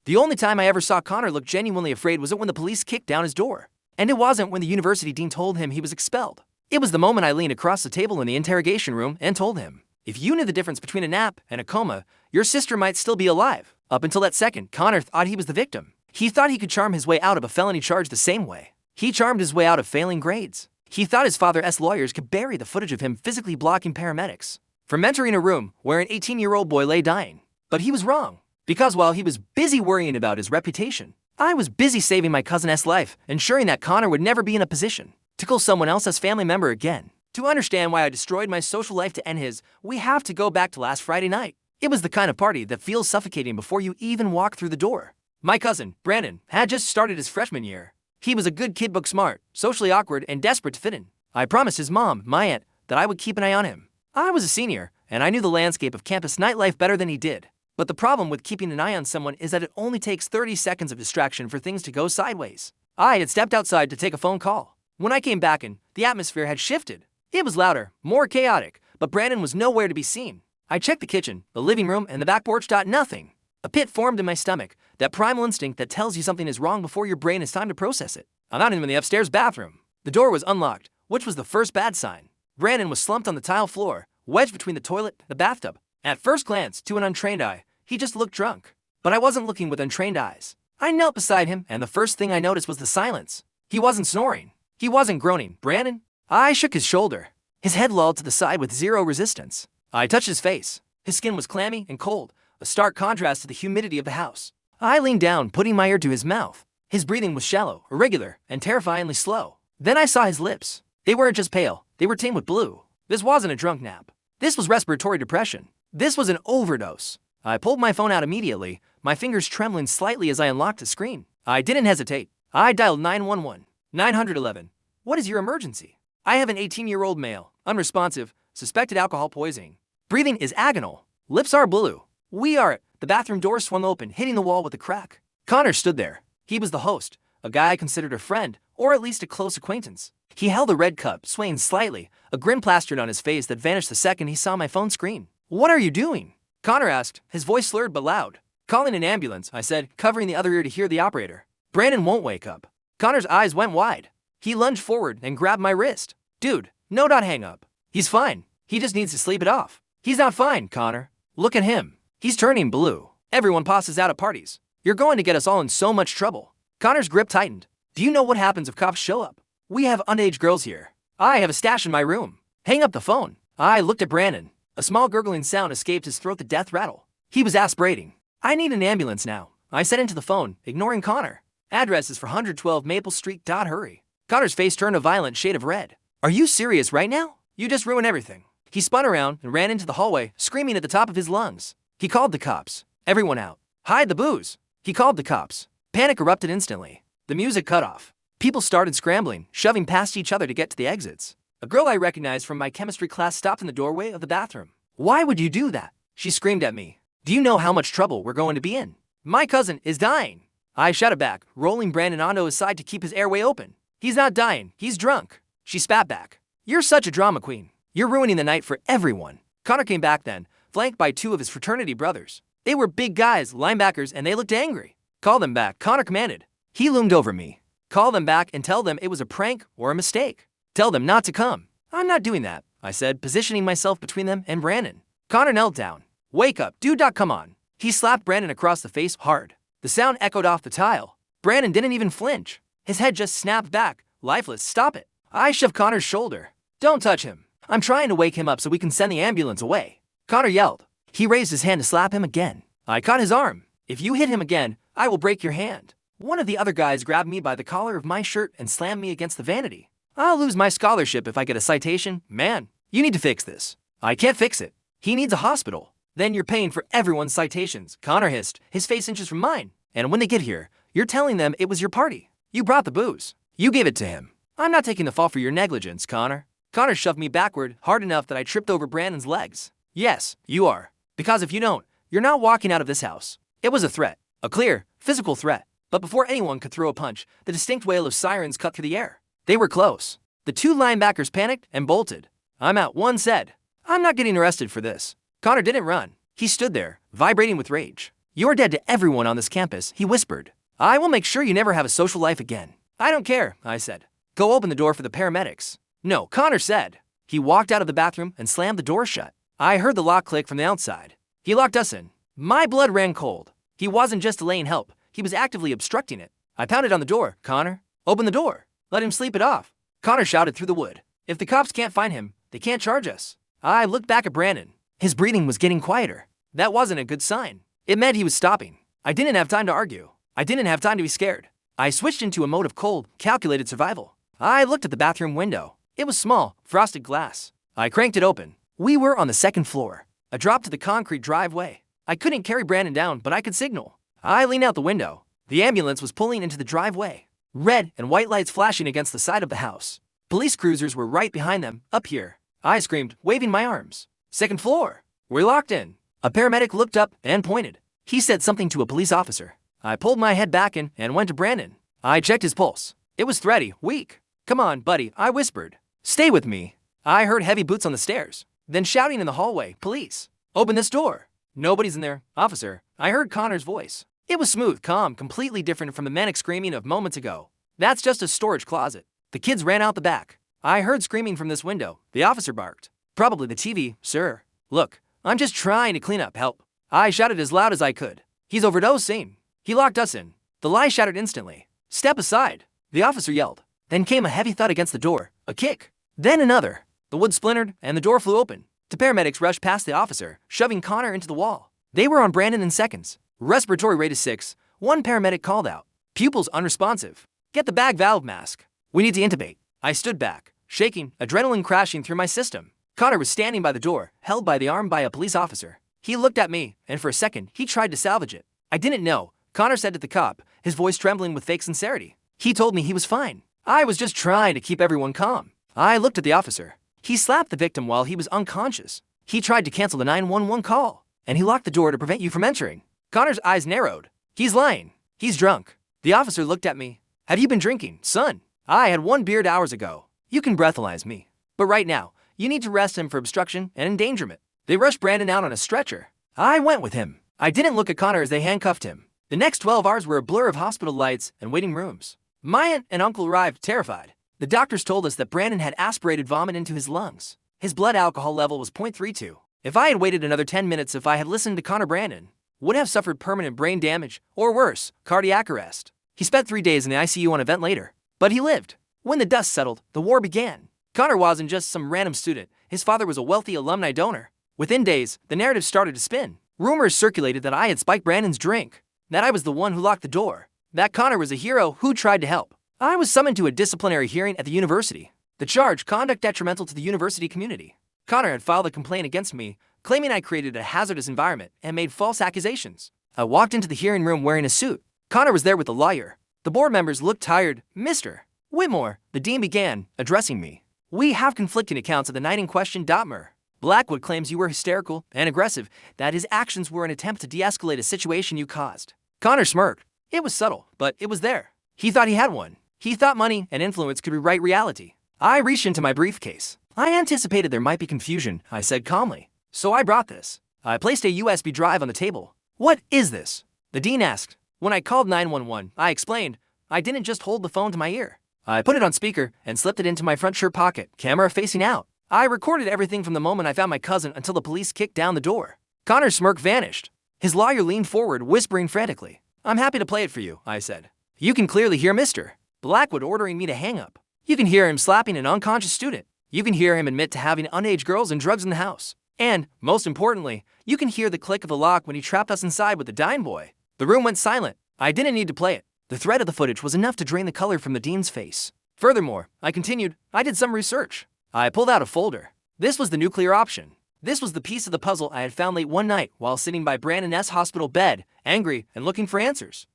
The only time I ever saw Connor look genuinely afraid was when the police kicked down his door. And it wasn't when the university dean told him he was expelled. It was the moment I leaned across the table in the interrogation room and told him, if you knew the difference between a nap and a coma, your sister might still be alive. Up until that second, Connor thought he was the victim. He thought he could charm his way out of a felony charge the same way he charmed his way out of failing grades. He thought his father's lawyers could bury the footage of him physically blocking paramedics from entering a room where an 18-year-old boy lay dying. But he was wrong, because while he was busy worrying about his reputation, I was busy saving my cousin's life, ensuring that Connor would never be in a position to kill someone else's family member again. To understand why I destroyed my social life to end his, we have to go back to last Friday night. It was the kind of party that feels suffocating before you even walk through the door. My cousin, Brandon, had just started his freshman year. He was a good kid, book smart, socially awkward, and desperate to fit in. I promised his mom, my aunt, that I would keep an eye on him. I was a senior, and I knew the landscape of campus nightlife better than he did. But the problem with keeping an eye on someone is that it only takes 30 seconds of distraction for things to go sideways. I had stepped outside to take a phone call. When I came back in, the atmosphere had shifted. It was louder, more chaotic, but Brandon was nowhere to be seen. I checked the kitchen, the living room, and the back porch. Nothing. A pit formed in my stomach, that primal instinct that tells you something is wrong before your brain has time to process it. I found him in the upstairs bathroom. The door was unlocked, which was the first bad sign. Brandon was slumped on the tile floor, wedged between the toilet and the bathtub. At first glance, to an untrained eye, he just looked drunk. But I wasn't looking with untrained eyes. I knelt beside him, and the first thing I noticed was the silence. He wasn't snoring. He wasn't groaning. Brandon? I shook his shoulder. His head lolled to the side with zero resistance. I touched his face. His skin was clammy and cold, a stark contrast to the humidity of the house. I leaned down, putting my ear to his mouth. His breathing was shallow, irregular, and terrifyingly slow. Then I saw his lips. They weren't just pale, they were tamed with blue. This wasn't a drunk nap. This was respiratory depression. This was an overdose. I pulled my phone out immediately, my fingers trembling slightly as I unlocked the screen. I didn't hesitate. I dialed 911. 911. What is your emergency? I have an 18-year-old male, unresponsive, suspected alcohol poisoning. Breathing is agonal. Lips are blue. We are. The bathroom door swung open, hitting the wall with a crack. Connor stood there. He was the host, a guy I considered a friend, or at least a close acquaintance. He held a red cup, swaying slightly, a grin plastered on his face that vanished the second he saw my phone screen. What are you doing? Connor asked, his voice slurred but loud. Calling an ambulance, I said, covering the other ear to hear the operator. Brandon won't wake up. Connor's eyes went wide. He lunged forward and grabbed my wrist. Dude, no, don't hang up. He's fine. He just needs to sleep it off. He's not fine, Connor. Look at him. He's turning blue. Everyone passes out at parties. You're going to get us all in so much trouble. Connor's grip tightened. Do you know what happens if cops show up? We have underage girls here. I have a stash in my room. Hang up the phone. I looked at Brandon. A small gurgling sound escaped his throat, the death rattle. He was aspirating. I need an ambulance now, I said into the phone, ignoring Connor. Address is for 112 Maple Street. Hurry. Connor's face turned a violent shade of red. Are you serious right now? You just ruined everything. He spun around and ran into the hallway, screaming at the top of his lungs. He called the cops. Everyone out. Hide the booze. He called the cops. Panic erupted instantly. The music cut off. People started scrambling, shoving past each other to get to the exits. A girl I recognized from my chemistry class stopped in the doorway of the bathroom. Why would you do that? She screamed at me. Do you know how much trouble we're going to be in? My cousin is dying. I shouted back, rolling Brandon onto his side to keep his airway open. He's not dying, he's drunk. She spat back. You're such a drama queen. You're ruining the night for everyone. Connor came back then, flanked by two of his fraternity brothers. They were big guys, linebackers, and they looked angry. Call them back, Connor commanded. He loomed over me. Call them back and tell them it was a prank or a mistake. Tell them not to come. I'm not doing that, I said, positioning myself between them and Brandon. Connor knelt down. Wake up, dude, come on. He slapped Brandon across the face hard. The sound echoed off the tile. Brandon didn't even flinch. His head just snapped back, lifeless. Stop it. I shoved Connor's shoulder. Don't touch him. I'm trying to wake him up so we can send the ambulance away. Connor yelled. He raised his hand to slap him again. I caught his arm. If you hit him again, I will break your hand. One of the other guys grabbed me by the collar of my shirt and slammed me against the vanity. I'll lose my scholarship if I get a citation. Man, you need to fix this. I can't fix it. He needs a hospital. Then you're paying for everyone's citations, Connor hissed, his face inches from mine. And when they get here, you're telling them it was your party. You brought the booze. You gave it to him. I'm not taking the fall for your negligence, Connor. Connor shoved me backward hard enough that I tripped over Brandon's legs. Yes, you are. Because if you don't, you're not walking out of this house. It was a threat. A clear, physical threat. But before anyone could throw a punch, the distinct wail of sirens cut through the air. They were close. The two linebackers panicked and bolted. I'm out, one said. I'm not getting arrested for this. Connor didn't run. He stood there, vibrating with rage. You're dead to everyone on this campus, he whispered. I will make sure you never have a social life again. I don't care, I said. Go open the door for the paramedics. No, Connor said. He walked out of the bathroom and slammed the door shut. I heard the lock click from the outside. He locked us in. My blood ran cold. He wasn't just delaying help, he was actively obstructing it. I pounded on the door. Connor, open the door. Let him sleep it off. Connor shouted through the wood. If the cops can't find him, they can't charge us. I looked back at Brandon. His breathing was getting quieter. That wasn't a good sign. It meant he was stopping. I didn't have time to argue. I didn't have time to be scared. I switched into a mode of cold, calculated survival. I looked at the bathroom window. It was small, frosted glass. I cranked it open. We were on the second floor. A drop to the concrete driveway. I couldn't carry Brandon down, but I could signal. I leaned out the window. The ambulance was pulling into the driveway. Red and white lights flashing against the side of the house. Police cruisers were right behind them, up here. I screamed, waving my arms. Second floor. We're locked in. A paramedic looked up and pointed. He said something to a police officer. I pulled my head back in and went to Brandon. I checked his pulse. It was thready, weak. Come on, buddy, I whispered. Stay with me. I heard heavy boots on the stairs. Then shouting in the hallway, police. Open this door. Nobody's in there, officer. I heard Connor's voice. It was smooth, calm, completely different from the manic screaming of moments ago. That's just a storage closet. The kids ran out the back. I heard screaming from this window. The officer barked. Probably the TV, sir. Look, I'm just trying to clean up, help. I shouted as loud as I could. He's overdosing. He locked us in. The lie shattered instantly. Step aside. The officer yelled. Then came a heavy thud against the door. A kick. Then another. The wood splintered and the door flew open. The paramedics rushed past the officer, shoving Connor into the wall. They were on Brandon in seconds. Respiratory rate is 6. One paramedic called out. Pupils unresponsive. Get the bag valve mask. We need to intubate. I stood back, shaking, adrenaline crashing through my system. Connor was standing by the door, held by the arm by a police officer. He looked at me, and for a second, he tried to salvage it. I didn't know. Connor said to the cop, his voice trembling with fake sincerity. He told me he was fine. I was just trying to keep everyone calm. I looked at the officer. He slapped the victim while he was unconscious. He tried to cancel the 911 call, and he locked the door to prevent you from entering. Connor's eyes narrowed. He's lying. He's drunk. The officer looked at me. Have you been drinking, son? I had one beer hours ago. You can breathalyze me. But right now, you need to arrest him for obstruction and endangerment. They rushed Brandon out on a stretcher. I went with him. I didn't look at Connor as they handcuffed him. The next 12 hours were a blur of hospital lights and waiting rooms. My aunt and uncle arrived, terrified. The doctors told us that Brandon had aspirated vomit into his lungs. His blood alcohol level was 0.32. If I had waited another 10 minutes, if I had listened to Connor, Brandon would have suffered permanent brain damage, or worse, cardiac arrest. He spent 3 days in the ICU on a ventilator, but he lived. When the dust settled, the war began. Connor wasn't just some random student. His father was a wealthy alumni donor. Within days, the narrative started to spin. Rumors circulated that I had spiked Brandon's drink, that I was the one who locked the door, that Connor was a hero who tried to help. I was summoned to a disciplinary hearing at the university. The charge, conduct detrimental to the university community. Connor had filed a complaint against me, claiming I created a hazardous environment and made false accusations. I walked into the hearing room wearing a suit. Connor was there with the lawyer. The board members looked tired. Mr. Whitmore, the dean began, addressing me. We have conflicting accounts of the night in question. Mer. Blackwood claims you were hysterical and aggressive, that his actions were an attempt to de-escalate a situation you caused. Connor smirked. It was subtle, but it was there. He thought he had one. He thought money and influence could rewrite reality. I reached into my briefcase. I anticipated there might be confusion, I said calmly. So I brought this. I placed a USB drive on the table. What is this? The dean asked. When I called 911, I explained. I didn't just hold the phone to my ear. I put it on speaker and slipped it into my front shirt pocket, camera facing out. I recorded everything from the moment I found my cousin until the police kicked down the door. Connor's smirk vanished. His lawyer leaned forward, whispering frantically. I'm happy to play it for you, I said. You can clearly hear Mr. Blackwood ordering me to hang up. You can hear him slapping an unconscious student. You can hear him admit to having underage girls and drugs in the house. And, most importantly, you can hear the click of the lock when he trapped us inside with the dying boy. The room went silent. I didn't need to play it. The threat of the footage was enough to drain the color from the dean's face. Furthermore, I continued, I did some research. I pulled out a folder. This was the nuclear option. This was the piece of the puzzle I had found late one night while sitting by Brandon's hospital bed, angry and looking for answers.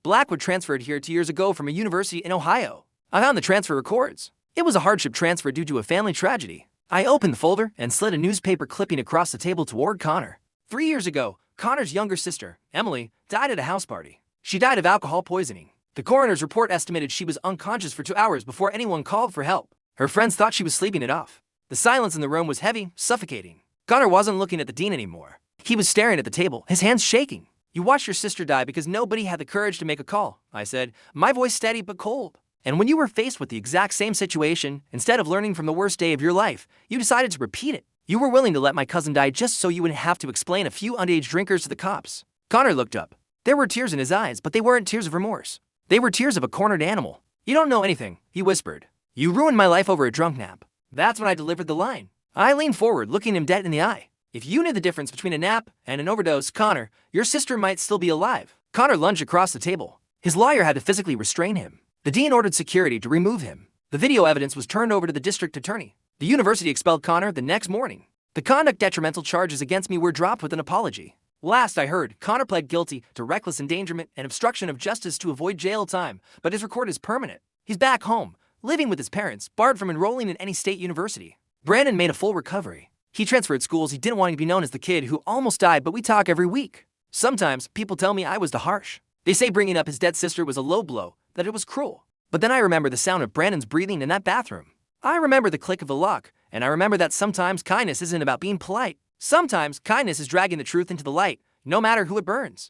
Blackwood transferred here 2 years ago from a university in Ohio. I found the transfer records. It was a hardship transfer due to a family tragedy. I opened the folder and slid a newspaper clipping across the table toward Connor. 3 years ago, Connor's younger sister, Emily, died at a house party. She died of alcohol poisoning. The coroner's report estimated she was unconscious for 2 hours before anyone called for help. Her friends thought she was sleeping it off. The silence in the room was heavy, suffocating. Connor wasn't looking at the dean anymore. He was staring at the table, his hands shaking. You watched your sister die because nobody had the courage to make a call, I said, my voice steady but cold. And when you were faced with the exact same situation, instead of learning from the worst day of your life, you decided to repeat it. You were willing to let my cousin die just so you wouldn't have to explain a few underage drinkers to the cops. Connor looked up. There were tears in his eyes, but they weren't tears of remorse. They were tears of a cornered animal. You don't know anything, he whispered. You ruined my life over a drunk nap. That's when I delivered the line. I leaned forward, looking him dead in the eye. If you knew the difference between a nap and an overdose, Connor, your sister might still be alive. Connor lunged across the table. His lawyer had to physically restrain him. The dean ordered security to remove him. The video evidence was turned over to the district attorney. The university expelled Connor the next morning. The conduct detrimental charges against me were dropped with an apology. Last I heard, Connor pled guilty to reckless endangerment and obstruction of justice to avoid jail time, but his record is permanent. He's back home, living with his parents, barred from enrolling in any state university. Brandon made a full recovery. He transferred schools. He didn't want to be known as the kid who almost died, but we talk every week. Sometimes people tell me I was too harsh. They say bringing up his dead sister was a low blow, that it was cruel. But then I remember the sound of Brandon's breathing in that bathroom. I remember the click of the lock, and I remember that sometimes kindness isn't about being polite. Sometimes kindness is dragging the truth into the light, no matter who it burns.